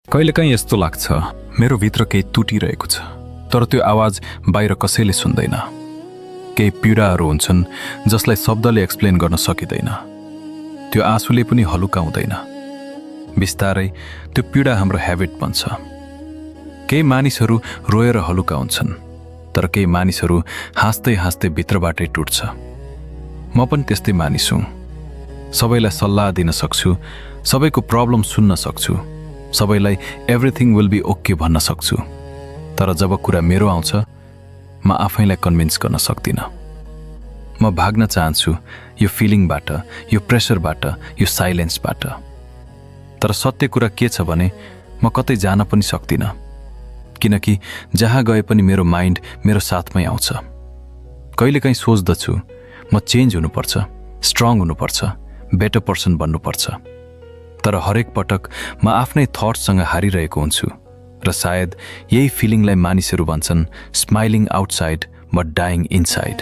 कहिलेकाहीँ यस्तो लाग्छ मेरो भित्र केही टुटिरहेको छ, तर त्यो आवाज बाहिर कसैले सुन्दैन। केही पीडाहरू हुन्छन् जसलाई शब्दले एक्सप्लेन गर्न सकिँदैन। त्यो आँसुले पनि हलुकाउँदैन। बिस्तारै त्यो पीडा हाम्रो ह्याबिट बन्छ। केही मानिसहरू रोएर हलुकाउँछन्, तर केही मानिसहरू हाँस्दै हाँस्दै भित्रबाटै टुट्छ। म पनि त्यस्तै मानिस हुँ। सबैलाई सल्लाह दिन सक्छु, सबैको प्रब्लम सुन्न सक्छु, सबैलाई एभ्रिथिङ विल बी ओके भन्न सक्छु, तर जब कुरा मेरो आउँछ म आफैलाई कन्भिन्स गर्न सक्दिनँ। म भाग्न चाहन्छु यो फिलिङबाट, यो प्रेसरबाट, यो साइलेन्सबाट। तर सत्य कुरा के छ भने म कतै जान पनि सक्दिनँ, किनकि जहाँ गए पनि मेरो माइन्ड मेरो साथमै आउँछ। कहिलेकाहीँ सोच्दछु म चेन्ज हुनुपर्छ, स्ट्रङ हुनुपर्छ, बेटर पर्सन बन्नुपर्छ, तर हरेक पटक म आफ्नै थट्ससँग हारिरहेको हुन्छु र सायद यही फिलिङलाई मानिसहरू भन्छन् smiling outside but dying inside.